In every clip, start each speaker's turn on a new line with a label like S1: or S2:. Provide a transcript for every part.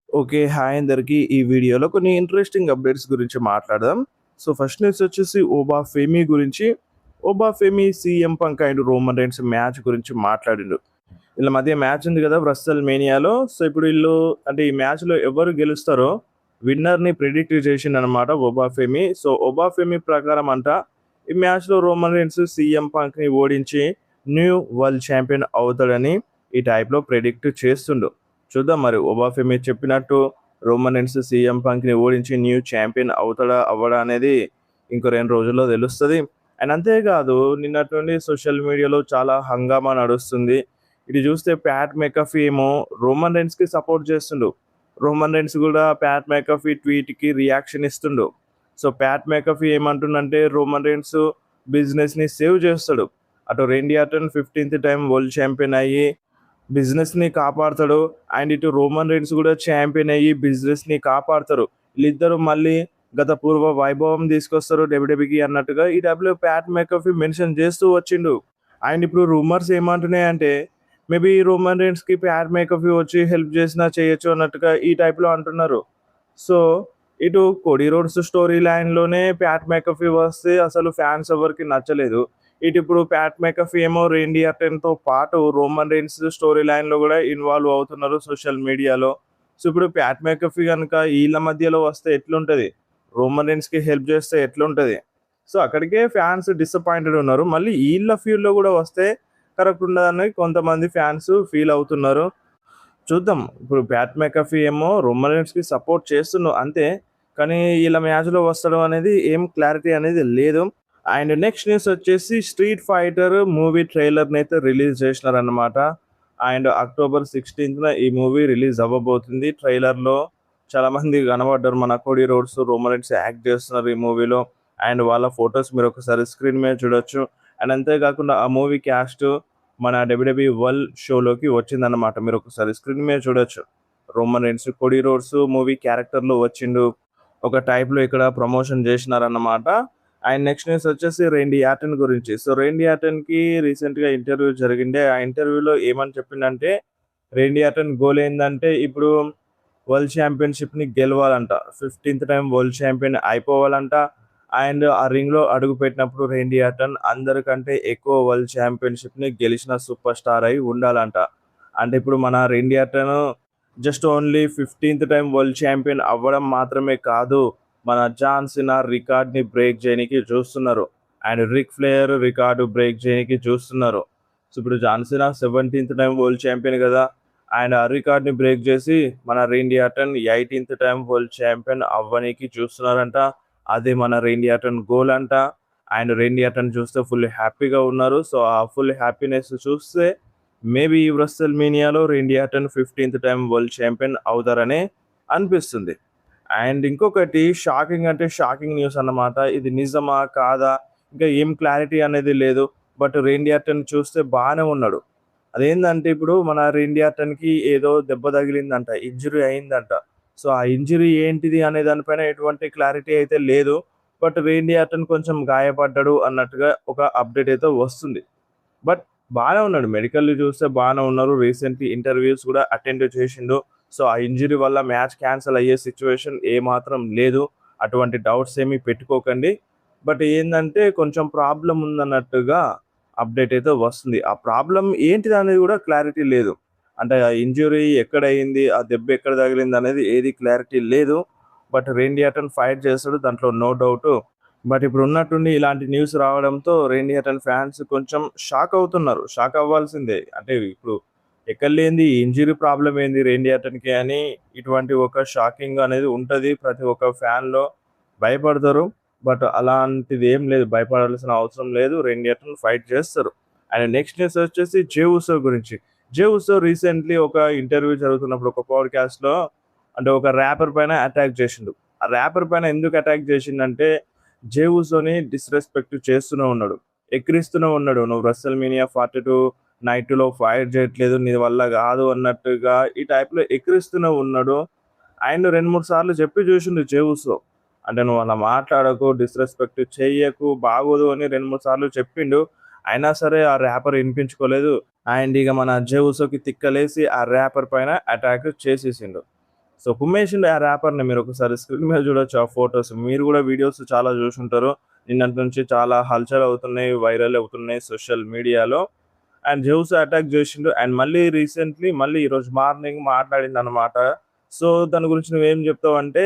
S1: Okay. Hi అందరికి. ఈ వీడియోలో కొన్ని ఇంట్రెస్టింగ్ అప్డేట్స్ గురించి మాట్లాడదాం. సో, ఫస్ట్ న్యూస్ వచ్చేసి ఓబా ఫెమీ గురించి. Oba Femi, CM Punk and Roman Reigns match గురించి మాట్లాడిండు. వీళ్ళ మధ్య మ్యాచ్ ఉంది కదా! వ్రస్సెల్ మేనియాలో. సో, ఇప్పుడు ఈళ్ళు అంటే ఈ మ్యాచ్‌లో ఎవరు గెలుస్తారో విన్నర్‌ని ప్రిడిక్ట్ చేసిండనమాట ఓబా ఫెమీ. సో, ఓబా ఫెమీ ప్రకారం అంట ఈ మ్యాచ్‌లో రోమన్ రైన్స్ సీఎం పంక్‌ని ఓడించి న్యూ వరల్డ్ ఛాంపియన్ అవుతాడని ఈ టైప్‌లో ప్రిడిక్ట్ చేస్తుండు. చూద్దాం మరి ఓబా ఫెమీ చెప్పినట్టు రోమన్ రైన్స్ సీఎం పంక్‌ని ఓడించి న్యూ ఛాంపియన్ అవుతాడా? అవ్వడా? అనేది ఇంకో 2 రోజుల్లో తెలుస్తది. అండ్ అంతేకాదు నిన్నటి నుండి సోషల్ మీడియాలో చాలా హంగామా నడుస్తుంది. ఇటు చూస్తే ప్యాట్ మెకఫీ ఏమో రోమన్ రైన్స్‌కి సపోర్ట్ చేస్తుండు. రోమన్ రైన్స్ కూడా ప్యాట్ మెకఫీ ట్వీట్‌కి రియాక్షన్ ఇస్తుండు. సో, ప్యాట్ మెకఫీ ఏమంటుండంటే రోమన్ రైన్స్ బిజినెస్‌ని సేవ్ చేస్తాడు. అటు రేండీ ఆర్టన్ 15థ్ టైమ్ వరల్డ్ ఛాంపియన్ అయ్యి బిజినెస్‌ని కాపాడతాడు. అండ్ ఇటు రోమన్ రైన్స్ కూడా ఛాంపియన్ అయ్యి బిజినెస్‌ని కాపాడతారు. వీళ్ళిద్దరూ మళ్ళీ గత పూర్వ వైభవం తీసుకొస్తారు డబ్ల్యూడబ్ల్యూఈకి అన్నట్టుగా ఈ టైప్‌లో ప్యాట్ మెకఫీ మెన్షన్ చేస్తూ వచ్చిండు. అండ్ ఇప్పుడు రూమర్స్ ఏమంటున్నాయంటే మేబీ రోమన్ రైన్స్‌కి ప్యాట్ మెకఫీ వచ్చి హెల్ప్ చేసినా చేయొచ్చు అన్నట్టుగా ఈ టైప్‌లో అంటున్నారు. సో, ఇటు కోడీ రోడ్స్ స్టోరీ లైన్‌లోనే ప్యాట్ మెకఫీ వస్తే అసలు ఫ్యాన్స్ ఎవరికీ నచ్చలేదు. ఇటిప్పుడు ప్యాట్ మెకఫీ ఏమో రేండీ ఆర్టన్‌తో పాటు రోమన్ రైన్స్ స్టోరీ లైన్‌లో గూడా ఇన్వాల్వ్ అవుతున్నారు సోషల్ మీడియాలో. సో, ఇప్పుడు ప్యాట్ మెకఫీ గనుక ఈళ్ళ మధ్యలో వస్తే ఎట్లుంటది? రోమన్ రైన్స్‌కి హెల్ప్ చేస్తే ఎట్లుంటది? సో, అక్కడికే ఫ్యాన్స్ డిసప్పాయింటెడ్ ఉన్నారు. మళ్ళీ ఈళ్ళ ఫీల్డ్‌లో గూడా వస్తే కరెక్ట్ ఉండదని కొంతమంది ఫ్యాన్స్ ఫీల్ అవుతున్నారు. చూద్దాం. ఇప్పుడు ప్యాట్ మెకఫీ ఏమో రోమన్ రైన్స్‌కి సపోర్ట్ చేస్తుండు అంతే. కానీ ఈళ్ళ మ్యాచ్‌లో వస్తాడు అనేది ఏం క్లారిటీ అనేది లేదు. అండ్ నెక్స్ట్ న్యూస్ వచ్చేసి 'స్ట్రీట్ ఫైటర్' మూవీ ట్రైలర్‌నైతే రిలీజ్ చేసినారన్నమాట. అండ్ అక్టోబర్ 16న ఈ మూవీ రిలీజ్ అవ్వబోతుంది. ట్రైలర్‌లో చాలామంది కనపడ్డారు. మన Cody Rhodes, Roman Reigns act చేస్తున్నారు ఈ మూవీలో. అండ్ వాళ్ళ ఫోటోస్ మీరొకసారి స్క్రీన్ మీద చూడొచ్చు. అండ్ అంతే కాకుండా ఆ మూవీ క్యాస్ట్ మన డబ్ల్యూడబ్ల్యూఈ వరల్డ్ షోలోకి వచ్చిందన్నమాట. మీరొకసారి స్క్రీన్ మీద చూడొచ్చు. Roman Reigns, Cody roads movie క్యారెక్టర్‌లో వచ్చిండు. ఒక టైప్‌లో ఇక్కడ ప్రమోషన్ చేసినారన్నమాట. అండ్ నెక్స్ట్ న్యూస్ వచ్చేసి రేండీ ఆర్టన్ గురించి. సో, రేండీ ఆర్టన్‌కి రీసెంట్‌గా ఇంటర్వ్యూ జరిగిండే. ఆ ఇంటర్వ్యూలో ఏమని చెప్పిండంటే, రేండీ ఆర్టన్ గోల్ ఏందంటే ఇప్పుడు వరల్డ్ ఛాంపియన్‌షిప్‌ని గెలవాలంట. 15థ్ టైమ్ వరల్డ్ ఛాంపియన్ అయిపోవాలంట. అండ్ ఆ రింగ్‌లో అడుగుపెట్టినప్పుడు రేండీ ఆర్టన్ అందరికంటే ఎక్కువ వరల్డ్ ఛాంపియన్‌షిప్‌ని గెలిచిన సూపర్ స్టార్ అయి ఉండాలంట. అంటే ఇప్పుడు మన రేండీ ఆర్టన్ జస్ట్ ఓన్లీ 15థ్ టైమ్ వరల్డ్ ఛాంపియన్ అవ్వడం మాత్రమే కాదు. మన జాన్ సీనా రికార్డ్‌ని బ్రేక్ చేయనీకి చూస్తున్నారు. And Ric Flair record break చేయనీకి చూస్తున్నారు. సో, ఇప్పుడు జాన్ సీనా 17థ్ టైమ్ వరల్డ్ ఛాంపియన్ కదా! అండ్ ఆ రికార్డ్‌ని బ్రేక్ చేసి మన రేండీ ఆర్టన్ 18థ్ టైమ్ వరల్డ్ ఛాంపియన్ అవ్వనీకి చూస్తున్నారంట. అదే మన రేండీ ఆర్టన్ గోల్ అంట. అండ్ రేండీ ఆర్టన్ చూస్తే ఫుల్ హ్యాపీగా ఉన్నారు. సో, ఆ ఫుల్ హ్యాపీనెస్ చూస్తే మేబీ ఈ వ్రెస్టల్ మేనియాలో రేండీ ఆర్టన్ 15థ్ టైమ్ వరల్డ్ ఛాంపియన్ అవుతారని అనిపిస్తుంది. అండ్ ఇంకొకటి షాకింగ్ అంటే షాకింగ్ న్యూస్ అన్నమాట. ఇది నిజమా? కాదా? ఇంకా ఏం క్లారిటీ అనేది లేదు. బట్ రేండీ ఆర్టన్ చూస్తే బానే ఉన్నాడు. అదేందంటే ఇప్పుడు మన రేండీ ఆర్టన్‌కి ఏదో దెబ్బ తగిలిందంట. ఇంజ్యూరీ అయిందంట. సో, ఆ ఇంజ్యూరీ ఏంటిది అనే దాని పైన ఎటువంటి క్లారిటీ అయితే లేదు. బట్ రేండీ ఆర్టన్ కొంచెం గాయపడ్డాడు అన్నట్టుగా ఒక అప్డేట్ అయితే వస్తుంది. బట్ బానే ఉన్నాడు. మెడికల్‌ని చూస్తే బానే ఉన్నారు. రీసెంట్‌లీ ఇంటర్వ్యూస్ కూడా అటెండ్ చేసిండు. సో, ఆ ఇంజ్యూరీ వల్ల మ్యాచ్ క్యాన్సెల్ అయ్యే సిట్యుయేషన్ ఏమాత్రం లేదు. అటువంటి డౌట్స్ ఏమి పెట్టుకోకండి. బట్ ఏందంటే కొంచెం ప్రాబ్లమ్ ఉందన్నట్టుగా అప్డేట్ అయితే వస్తుంది. ఆ ప్రాబ్లమ్ ఏంటిదనేది కూడా క్లారిటీ లేదు. అంటే ఆ ఇంజ్యూరీ ఎక్కడయింది? ఆ దెబ్బ ఎక్కడ తగిలిందనేది ఏది క్లారిటీ లేదు. బట్ రేండీ ఆర్టన్ ఫైట్ చేస్తాడు. దాంట్లో నో డౌటు. బట్ ఇప్పుడు ఉన్నట్టుండి ఇలాంటి న్యూస్ రావడంతో రెయినీ హటన్ ఫ్యాన్స్ కొంచెం షాక్ అవుతున్నారు. షాక్ అవ్వాల్సిందే. అంటే ఇప్పుడు ఎక్కడ లేనిది ఇంజ్యూరీ ప్రాబ్లమ్ ఏంది రెయినీ హటన్‌కి అని ఇటువంటి ఒక షాకింగ్ అనేది ఉంటది. ప్రతి ఒక్క ఫ్యాన్‌లో భయపడతారు. బట్ అలాంటిది ఏం లేదు. భయపడాల్సిన అవసరం లేదు. రెయినీ హటన్ ఫైట్ చేస్తారు. అండ్ నెక్స్ట్ న్యూస్ వచ్చేసి జే ఉసో గురించి. జే ఉసో రీసెంట్‌లీ ఒక ఇంటర్వ్యూ జరుగుతున్నప్పుడు ఒక పాడ్‌కాస్ట్‌లో అంటే ఒక ర్యాపర్ పైన అటాక్ చేసిండు. ఆ ర్యాపర్ పైన ఎందుకు అటాక్ చేసిండంటే జే ఉసోని డిస్‌రెస్పెక్ట్ చేస్తూనే ఉన్నాడు. ఎక్కిరిస్తూనే ఉన్నాడు. "నువ్వు రెస్టల్‌మేనియా 42 నైట్ 2లో ఫైట్ చేయట్లేదు. నీ వల్ల కాదు" అన్నట్టుగా ఈ టైప్‌లో ఎక్కిరిస్తూనే ఉన్నాడు. అండ్ 2, 3 సార్లు చెప్పి చూసిండు జే ఉసో. అంటే "నువ్వు అలా మాట్లాడకు, డిస్‌రెస్పెక్ట్ చెయ్యకు, బాగోదు" అని 2, 3 సార్లు చెప్పిండు. అయినా సరే ఆ ర్యాపర్ ఇనిపించుకోలేదు. అండ్ ఇగ మన జే ఉసోకి తిక్కలేసి ఆ ర్యాపర్ పైన అటాక్ చేసేసిండు. సో కుమ్మేసిండు ఆ ర్యాపర్‌ని. మీరొకసారి స్క్రీన్ మీద చూడొచ్చు ఆ ఫోటోస్. మీరు గూడా వీడియోస్ చాలా జూసుంటారు. నిన్నటి నుంచి చాలా హల్చల్ అవుతున్నాయి, వైరల్ అవుతున్నాయి సోషల్ మీడియాలో. అండ్ జెউస్ అటాక్ జేషిండు. అండ్ మళ్ళీ రీసెంట్‌లీ మళ్ళీ ఈరోజు మార్నింగ్ మాట్లాడిండనమాట. సో దాని గురించి నువ్వేం జెప్తావంటే,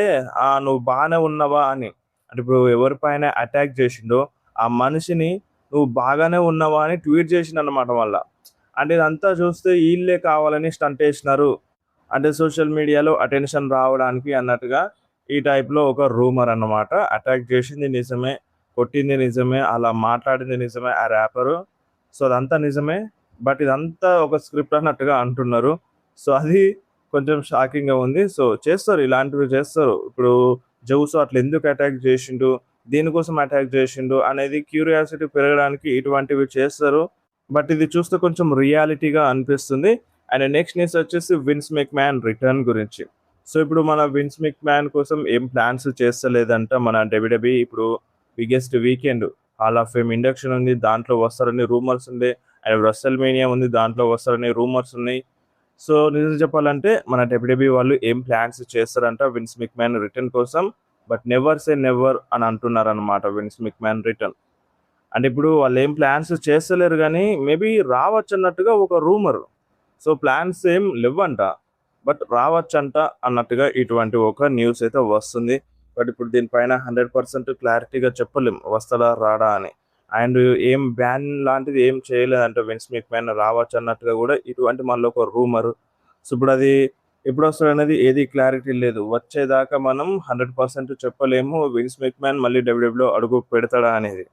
S1: నువ్వు బానే ఉన్నవా అని. అంటే ఇప్పుడు ఎవరిపైన అటాక్ జేషిండో, ఆ మనిషిని నువ్వు బాగానే ఉన్నావా అని ట్వీట్ జేషిండనమాట మళ్ళా. అంటే ఇదంతా చూస్తే ఈళ్ళే కావాలని స్టంటేసినారు. అంటే సోషల్ మీడియాలో అటెన్షన్ రావడానికి అన్నట్టుగా ఈ టైప్‌లో ఒక రూమర్ అన్నమాట. అటాక్ చేసింది నిజమే, కొట్టింది నిజమే, అలా మాట్లాడింది నిజమే ఆ ర్యాపరు. సో, అదంతా నిజమే. బట్ ఇదంతా ఒక స్క్రిప్ట్ అన్నట్టుగా అంటున్నారు. సో, అది కొంచెం షాకింగ్‌గా ఉంది. సో, చేస్తారు ఇలాంటివి చేస్తారు. ఇప్పుడు 'జెউస్' అట్లా ఎందుకు అటాక్ చేసిండు, దేనికోసం అటాక్ చేసిండు అనేది క్యూరియాసిటీ పెరగడానికి ఇటువంటివి చేస్తారు. బట్ ఇది చూస్తే కొంచెం రియాలిటీగా అనిపిస్తుంది. అండ్ నెక్స్ట్ న్యూస్ వచ్చేసి విన్స్ మెక్‌మ్యాన్ రిటర్న్ గురించి. సో, ఇప్పుడు మన విన్స్ మెక్‌మ్యాన్ కోసం ఏం ప్లాన్స్ చేస్తలేదంట మన డబ్ల్యూడబ్ల్యూఈ. ఇప్పుడు biggest weekend hall of fame induction ఉంది. దాంట్లో వస్తారని రూమర్స్ ఉంది. అండ్ రెస్టల్‌మేనియా ఉంది. దాంట్లో వస్తారని రూమర్స్ ఉన్నాయి. సో, నిజం చెప్పాలంటే మన డబ్ల్యూడబ్ల్యూఈ వాళ్ళు ఏం ప్లాన్స్ చేస్తారంట విన్స్ మెక్‌మ్యాన్ రిటర్న్ కోసం. బట్ నెవర్ సే నెవర్ అని అంటున్నారన్నమాట విన్స్ మెక్‌మ్యాన్ రిటర్న్. అంటే ఇప్పుడు వాళ్ళేం ప్లాన్స్ చేస్తలేరు గానీ, మేబీ రావచ్చన్నట్టుగా ఒక రూమర్. సో, ప్లాన్స్ ఏం లెవ్వంట. బట్ రావచ్చంట అన్నట్టుగా ఇటువంటి ఒక న్యూస్ అయితే వస్తుంది. బట్ ఇప్పుడు దీనిపైన 100% క్లారిటీగా చెప్పలేం. వస్తడా? రాడా? అని. అండ్ ఏం బ్యాన్ లాంటిది ఏం చేయలేదంట విన్స్ మెక్‌మ్యాన్ రావచ్చన్నట్టుగా గూడా ఇటువంటి మళ్ళొక రూమర్. సో, ఇప్పుడది ఎప్పుడొస్తదనేది ఏది క్లారిటీ లేదు. వచ్చేదాకా మనం 100% చెప్పలేము. విన్స్ మెక్‌మ్యాన్ మళ్ళీ డబ్ల్యూడబ్ల్యూలో అడుగు పెడతాడా అనేది.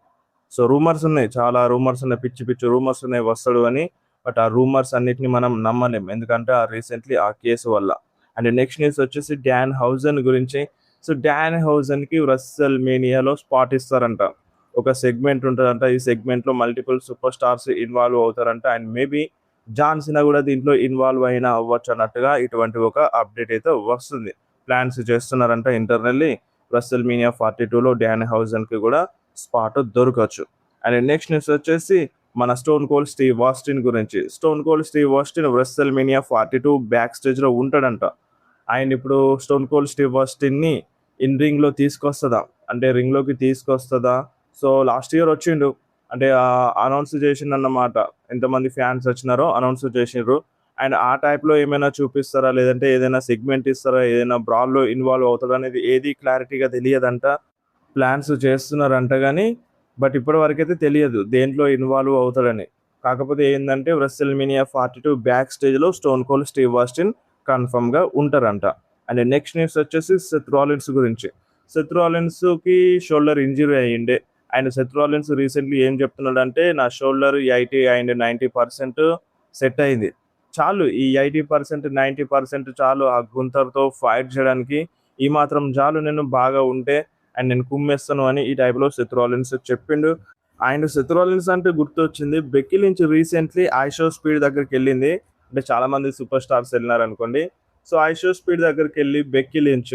S1: సో, రూమర్స్ ఉన్నాయి. చాలా రూమర్స్ ఉన్నాయి. పిచ్చి పిచ్చి రూమర్స్ ఉన్నాయి వస్తాడు అని. బట్ ఆ రూమర్స్ అన్నిటిని మనం నమ్మలేం. ఎందుకంటే రీసెంట్‌లీ ఆ కేసు వల్ల. అండ్ నెక్స్ట్ న్యూస్ వచ్చేసి డాన్ హౌజన్ గురించి. సో, డాన్ హౌజన్‌కి రెస్సల్ మేనియాలో స్పాట్ ఇస్తారంట. ఒక సెగ్మెంట్ ఉంటదంట. ఈ సెగ్మెంట్‌లో మల్టిపుల్ సూపర్ స్టార్స్ ఇన్వాల్వ్ అవుతారంట. అండ్ మేబీ జాన్ సీనా కూడా దీంట్లో ఇన్వాల్వ్ అయినా అవ్వచ్చు అన్నట్టుగా ఇటువంటి ఒక అప్డేట్ అయితే వస్తుంది. ప్లాన్స్ చేస్తున్నారంట ఇంటర్నల్లీ. రెస్సల్ మేనియా 42లో డాన్ హౌజన్‌కి కూడా స్పాట్ దొరకచ్చు. అండ్ నెక్స్ట్ న్యూస్ వచ్చేసి మన స్టోన్ కోల్డ్ స్టీవ్ ఆస్టిన్ గురించి. Stone Cold Steve Austin WrestleMania 42 back స్టేజ్‌లో ఉంటాడంట. ఆయన ఇప్పుడు స్టోన్ కోల్డ్ స్టీవ్ ఆస్టిన్‌ని రింగ్‌లో తీసుకొస్తదా? అంటే రింగ్‌లోకి తీసుకొస్తదా? సో, లాస్ట్ ఇయర్ వచ్చిండు. అంటే అనౌన్స్ చేసిండన్నమాట. ఎంతమంది ఫ్యాన్స్ వచ్చినారో అనౌన్స్ చేసిండ్రు. అండ్ ఆ టైప్‌లో ఏమైనా చూపిస్తారా? లేదంటే ఏదైనా సెగ్మెంట్ ఇస్తారా? ఏదైనా బ్రాల్‌లో ఇన్వాల్వ్ అవుతాడా? అనేది ఏది క్లారిటీగా తెలియదంట. ప్లాన్స్ చేస్తున్నారంట గానీ, బట్ ఇప్పటి వరకైతే తెలియదు దేంట్లో ఇన్వాల్వ్ అవుతాడని. కాకపోతే ఏందంటే రెస్సల్‌మేనియా 42 బ్యాక్ స్టేజ్‌లో స్టోన్ కోల్డ్ స్టీవ్ ఆస్టిన్ కన్ఫర్మ్‌గా ఉంటారంట. అండ్ నెక్స్ట్ న్యూస్ వచ్చేసి సెత్ రాలిన్స్ గురించి. సెత్ రాలిన్స్‌కి షోల్డర్ ఇంజ్యూరీ అయ్యిండే. అండ్ సెత్ రాలిన్స్ రీసెంట్‌లీ ఏం చెప్తున్నాడంటే, నా షోల్డర్ 80 అండ్ 90% సెట్ అయింది. చాలు ఈ 80%, 90% చాలు ఆ గుంతర్‌తో ఫైట్ చేయడానికి. ఈ మాత్రం చాలు నేను బాగా ఉంటే అండ్ నేను కుమ్మేస్తాను అని ఈ టైప్‌లో సెత్ రాలిన్స్ చెప్పిండు. అండ్ సెత్ రాలిన్స్ అంటే గుర్తొచ్చింది. Becky Lynch recently IShowSpeed దగ్గరికెళ్ళింది. అంటే చాలామంది సూపర్ స్టార్స్ ఎళ్ళినారనుకోండి. సో, ఐషో స్పీడ్ దగ్గరికెళ్ళి బెక్కీ లించ్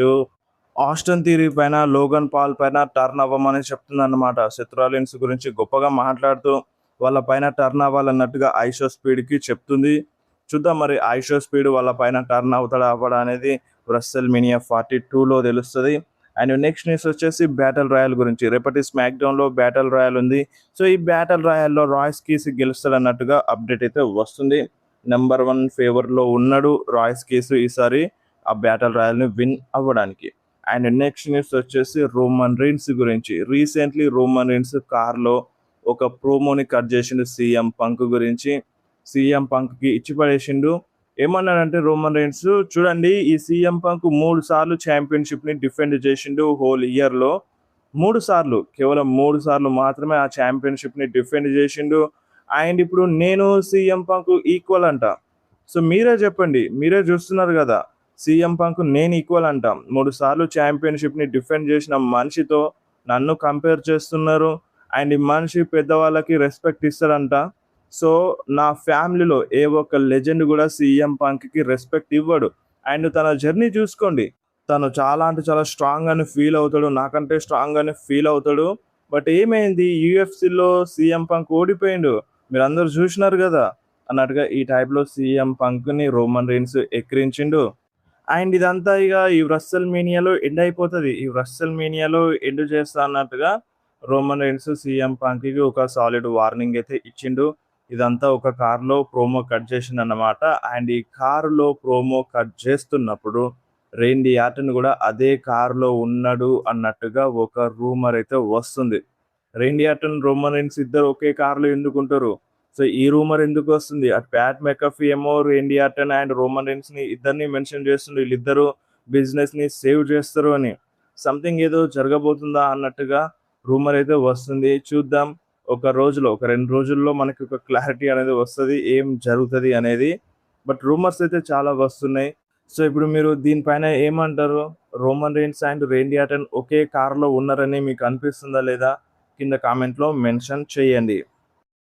S1: ఆస్టన్ థియరీ పైన, లోగన్ పాల్ పైన టర్న్ అవ్వమని చెప్తుందన్నమాట. సెత్ రాలిన్స్ గురించి గొప్పగా మాట్లాడుతూ వాళ్ళ పైన టర్న్ అవ్వాలన్నట్టుగా ఐషో స్పీడ్‌కి చెప్తుంది. చూద్దాం మరి ఐషో స్పీడ్ వాళ్ళ పైన టర్న్ అవుతాడా? అవ్వడా? అనేది రెస్సల్‌మేనియా 42లో తెలుస్తది. అండ్ నెక్స్ట్ న్యూస్ వచ్చేసి బ్యాటిల్ రాయల్ గురించి. రేపటి స్మాక్ డౌన్‌లో బ్యాటిల్ రాయల్ ఉంది. సో, ఈ బ్యాటిల్ రాయల్‌లో రాయ్స్ కీస్ గెలుస్తాడన్నట్టుగా అప్డేట్ అయితే వస్తుంది. నంబర్ 1 ఫేవర్‌లో ఉన్నాడు రాయ్స్ కీస్ ఈసారి ఆ బ్యాటిల్ రాయల్‌ని విన్ అవ్వడానికి. అండ్ నెక్స్ట్ న్యూస్ వచ్చేసి రోమన్ రీన్స్ గురించి. రీసెంట్‌లీ రోమన్ రీన్స్ కార్‌లో ఒక ప్రోమోని కట్ చేసిండు సీఎం పంక్ గురించి. సీఎం పంక్‌కి ఇచ్చి పడేసిండు. ఏమన్నాడంటే రోమన్ రీన్స్, చూడండి ఈ సీఎం పంక్ 3 సార్లు ఛాంపియన్‌షిప్‌ని డిఫెండ్ చేసిండు హోల్ ఇయర్‌లో. 3 సార్లు, కేవలం 3 సార్లు మాత్రమే ఆ ఛాంపియన్‌షిప్‌ని డిఫెండ్ చేసిండు. అండ్ ఇప్పుడు నేను సీఎం పంక్ ఈక్వల్ అంట. సో, మీరే చెప్పండి. మీరే చూస్తున్నారు గదా! సీఎం పంక్ నేను ఈక్వల్ అంట. 3 సార్లు ఛాంపియన్‌షిప్‌ని డిఫెండ్ చేసిన మనిషితో నన్ను కంపేర్ చేస్తున్నారు. అండ్ ఈ మనిషి పెద్దవాళ్ళకి రెస్పెక్ట్ ఇస్తాడంట. సో, నా ఫ్యామిలీలో ఏ ఒక్క లెజెండ్ గూడా సీఎం పంక్‌కి రెస్పెక్ట్ ఇవ్వడు. అండ్ తన జర్నీ చూసుకోండి. తను చాలా అంటే చాలా స్ట్రాంగ్ అని ఫీల్ అవుతాడు. నాకంటే స్ట్రాంగ్ అని ఫీల్ అవుతాడు. బట్ ఏమైంది యూఎఫ్‌సీలో సీఎం పంక్ ఓడిపోయిండు. మీరందరూ చూసినారు గదా! అన్నట్టుగా ఈ టైప్‌లో సీఎం పంక్‌ని రోమన్ రీన్స్ ఎక్కిరించిండు. అండ్ ఇదంతా ఇగ ఈ రస్సెల్ మేనియాలో ఎండ్ అయిపోతది. ఈ రస్సెల్ మేనియాలో ఎండ్ చేస్తా అన్నట్టుగా రోమన్ రైన్స్ సీఎం పంక్‌కి ఒక సాలిడ్ వార్నింగ్ అయితే ఇచ్చిండు. ఇదంతా ఒక కార్‌లో ప్రోమో కట్ చేసిండన్నమాట. అండ్ ఈ కారులో ప్రోమో కట్ చేస్తున్నప్పుడు రేండీ ఆర్టన్ గూడా అదే కార్‌లో ఉన్నాడు అన్నట్టుగా ఒక రూమర్ అయితే వస్తుంది. రేండీ ఆర్టన్, రోమన్ రైన్స్ ఇద్దరు ఒకే కార్‌లో ఎందుకుంటారు? సో, ఈ రూమర్ ఎందుకొస్తుంది? అటు ప్యాట్ మెకఫీ ఏమో రేండీ ఆర్టన్ అండ్ రోమన్ రైన్స్‌ని ఇద్దరిని మెన్షన్ చేస్తుండు. వీళ్ళిద్దరూ బిజినెస్‌ని సేవ్ చేస్తారు అని. సంథింగ్ ఏదో జరగబోతుందా అన్నట్టుగా రూమర్ అయితే వస్తుంది. చూద్దాం. ఒక 2 రోజుల్లో మనకి ఒక క్లారిటీ అనేది వస్తది. ఏం జరుగుతది అనేది. బట్ రూమర్స్ అయితే చాలా వస్తున్నాయి. సో, ఇప్పుడు మీరు దీనిపైన ఏమంటారు? Roman Reigns and Randy Orton ఒకే కార్‌లో ఉన్నారని మీకు అనిపిస్తుందా లేదా? కింద కామెంట్‌లో మెన్షన్ చేయండి.